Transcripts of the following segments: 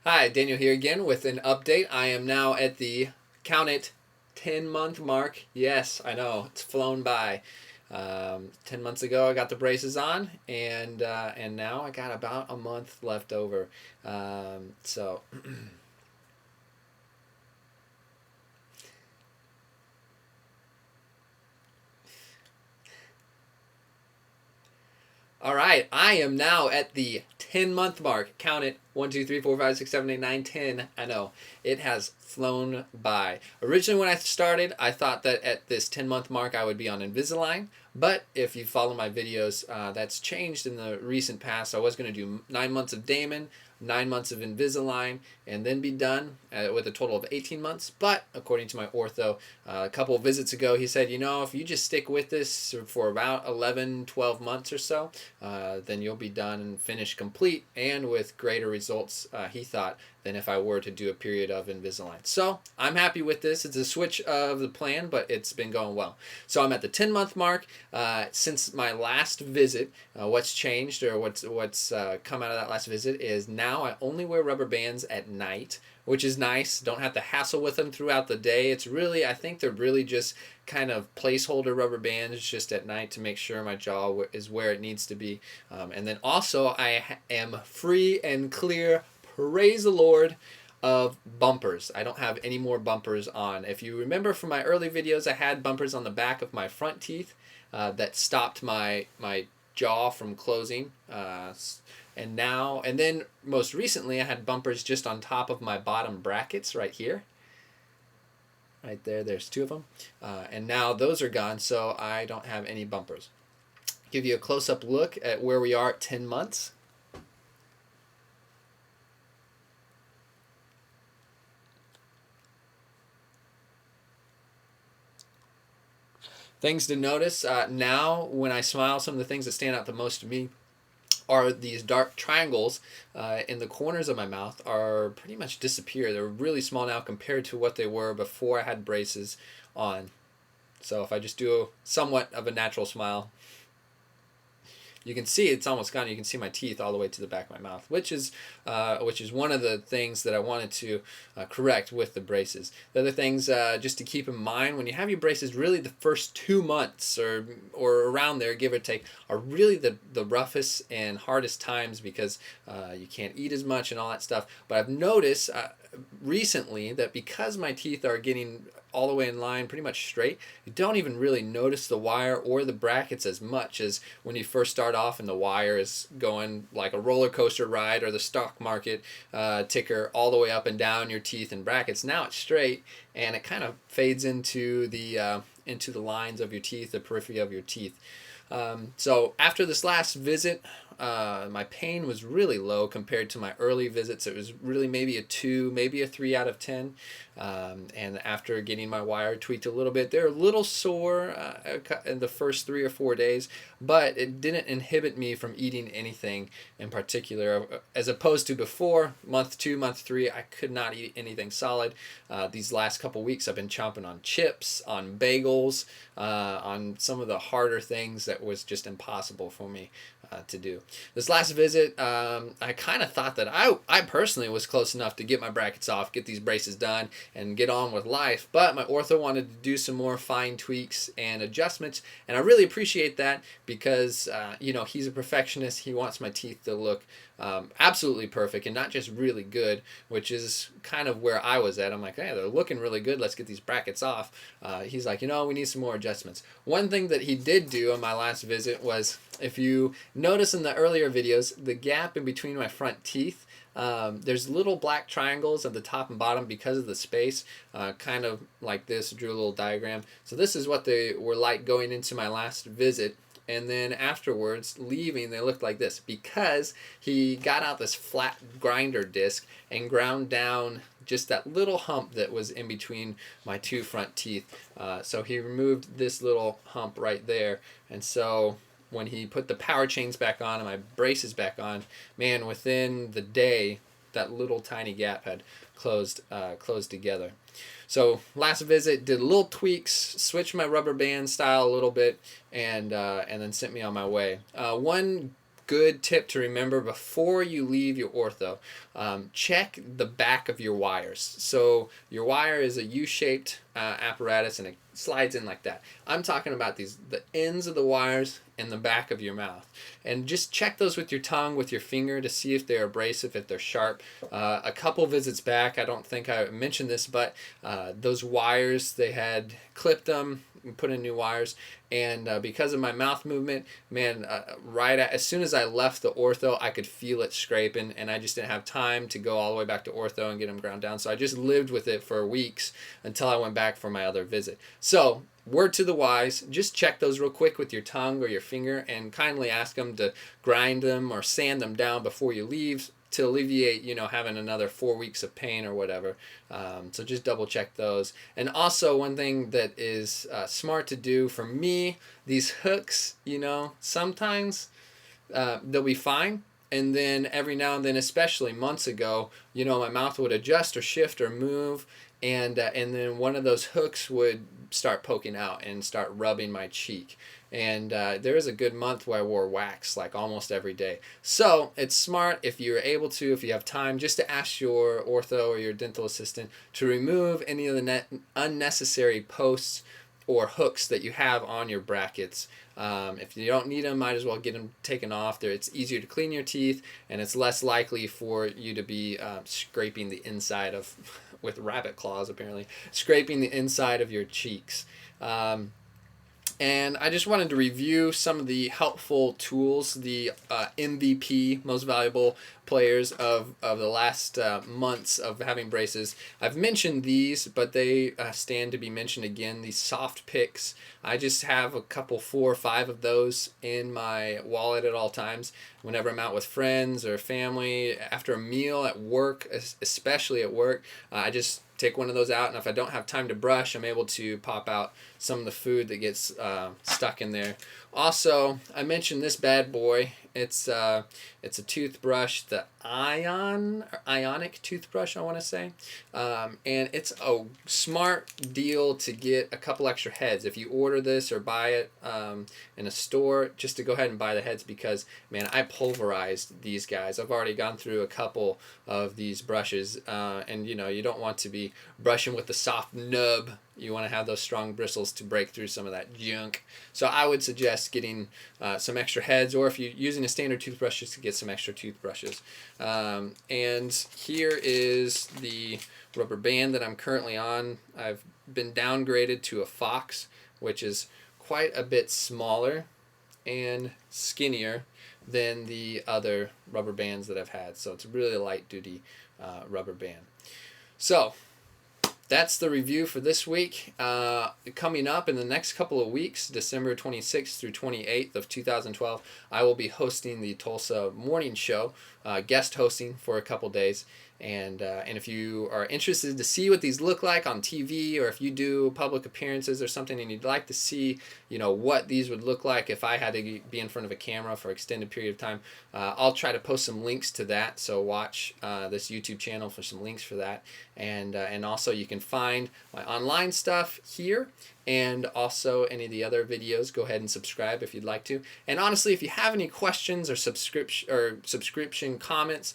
Hi, Daniel here again with an update. I am now at the, count it, 10-month mark. Yes, I know, it's flown by. 10 months ago I got the braces on, and now I got about a month left over. So all right, I am now at the 10-month mark. Count it, 1, 2, 3, 4, 5, 6, 7, 8, 9, 10. I know, it has flown by. Originally when I started, I thought that at this 10-month mark I would be on Invisalign. But if you follow my videos, that's changed in the recent past. I was going to do 9 months of Damon, 9 months of Invisalign, and then be done with a total of 18 months. But according to my ortho, a couple of visits ago, he said, you know, if you just stick with this for about 11, 12 months or so, then you'll be done and finished complete and with greater results, he thought, than if I were to do a period of Invisalign. So I'm happy with this. It's a switch of the plan, but it's been going well. So I'm at the 10-month mark. Since my last visit, what's changed or what's come out of that last visit is now I only wear rubber bands at night, which is nice. Don't have to hassle with them throughout the day. It's really, I think they're really just kind of placeholder rubber bands just at night to make sure my jaw is where it needs to be. And then also I am free and clear, praise the Lord, of bumpers. I don't have any more bumpers on. If you remember from my early videos, I had bumpers on the back of my front teeth that stopped my jaw from closing. And then most recently, I had bumpers just on top of my bottom brackets right here. Right there, there's two of them. And now those are gone, so I don't have any bumpers. Give you a close-up look at where we are at 10 months. Things to notice now when I smile, some of the things that stand out the most to me are these dark triangles in the corners of my mouth are pretty much disappear. They're really small now compared to what they were before I had braces on. So if I just do somewhat of a natural smile, you can see it's almost gone. You can see my teeth all the way to the back of my mouth, which is one of the things that I wanted to correct with the braces. The other things just to keep in mind when you have your braces, really the first 2 months or around there, give or take, are really the roughest and hardest times because you can't eat as much and all that stuff. But I've noticed recently that because my teeth are getting all the way in line, pretty much straight, you don't even really notice the wire or the brackets as much as when you first start off and the wire is going like a roller coaster ride or the stock market ticker all the way up and down your teeth and brackets. Now it's straight and it kind of fades into the lines of your teeth, the periphery of your teeth. So after this last visit, my pain was really low compared to my early visits. It was really maybe a 2, maybe a 3 out of 10. And after getting my wire tweaked a little bit, they're a little sore in the first 3 or 4 days, but it didn't inhibit me from eating anything in particular. As opposed to before, month 2, month 3, I could not eat anything solid. These last couple weeks, I've been chomping on chips, on bagels, on some of the harder things that was just impossible for me to do. This last visit, I kind of thought that I personally was close enough to get my brackets off, get these braces done, and get on with life, but my ortho wanted to do some more fine tweaks and adjustments, and I really appreciate that because he's a perfectionist. He wants my teeth to look absolutely perfect and not just really good, which is kind of where I was at. I'm like, hey, they're looking really good, let's get these brackets off. He's like, we need some more adjustments. One thing that he did do on my last visit was, if you notice in the earlier videos, the gap in between my front teeth, there's little black triangles at the top and bottom because of the space, kind of like this. Drew a little diagram. So this is what they were like going into my last visit. And then afterwards, leaving, they looked like this because he got out this flat grinder disc and ground down just that little hump that was in between my 2 front teeth. So he removed this little hump right there. And so when he put the power chains back on and my braces back on, man, within the day, that little tiny gap had closed together. So last visit, did little tweaks, switched my rubber band style a little bit, and then sent me on my way. One good tip to remember before you leave your ortho. Check the back of your wires. So your wire is a U-shaped apparatus, and it slides in like that. I'm talking about the ends of the wires and the back of your mouth. And just check those with your tongue, with your finger, to see if they're abrasive, if they're sharp. A couple visits back, I don't think I mentioned this, but those wires, they had clipped them, put in new wires, and because of my mouth movement, man, as soon as I left the ortho, I could feel it scraping, and I just didn't have time to go all the way back to ortho and get them ground down. So I just lived with it for weeks until I went back for my other visit. So word to the wise, just check those real quick with your tongue or your finger, and kindly ask them to grind them or sand them down before you leave, to alleviate, having another 4 weeks of pain or whatever. So just double check those. And also, one thing that is smart to do for me, these hooks, sometimes they'll be fine. And then every now and then, especially months ago, my mouth would adjust or shift or move. And then one of those hooks would start poking out and start rubbing my cheek. And there was a good month where I wore wax like almost every day. So it's smart, if you're able to, if you have time, just to ask your ortho or your dental assistant to remove any of the unnecessary posts or hooks that you have on your brackets. If you don't need them, might as well get them taken off. It's easier to clean your teeth, and it's less likely for you to be scraping the inside of, with rabbit claws apparently, scraping the inside of your cheeks. And I just wanted to review some of the helpful tools, the MVP, most valuable players of the last months of having braces. I've mentioned these, but they stand to be mentioned again. These soft pics. I just have a couple, 4 or 5 of those in my wallet at all times. Whenever I'm out with friends or family, after a meal, at work, especially at work, I just take one of those out, and if I don't have time to brush, I'm able to pop out some of the food that gets stuck in there. Also, I mentioned this bad boy. It's a toothbrush, the Ionic toothbrush, I want to say, and it's a smart deal to get a couple extra heads. If you order this or buy it in a store, just to go ahead and buy the heads, because man, I pulverized these guys. I've already gone through a couple of these brushes, and you don't want to be brushing with the soft nub. You want to have those strong bristles to break through some of that junk. So I would suggest getting some extra heads, or if you're using a standard toothbrush, just to get some extra toothbrushes. And here is the rubber band that I'm currently on. I've been downgraded to a Fox, which is quite a bit smaller and skinnier than the other rubber bands that I've had. So it's a really light duty rubber band. So that's the review for this week. Coming up in the next couple of weeks, December 26th through 28th of 2012, I will be hosting the Tulsa Morning Show, guest hosting for a couple days. And if you are interested to see what these look like on TV, or if you do public appearances or something and you'd like to see, what these would look like if I had to be in front of a camera for an extended period of time, I'll try to post some links to that. So watch this YouTube channel for some links for that. And also you can find my online stuff here, and also any of the other videos. Go ahead and subscribe if you'd like to. And honestly, if you have any questions or subscription comments,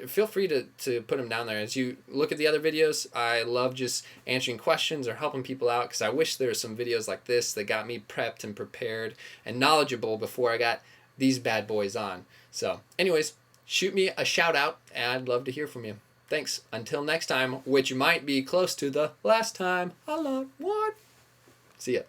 feel free to put them down there. As you look at the other videos, I love just answering questions or helping people out, because I wish there were some videos like this that got me prepped and prepared and knowledgeable before I got these bad boys on. So anyways, shoot me a shout out, and I'd love to hear from you. Thanks. Until next time, which might be close to the last time. Holla. What? See ya.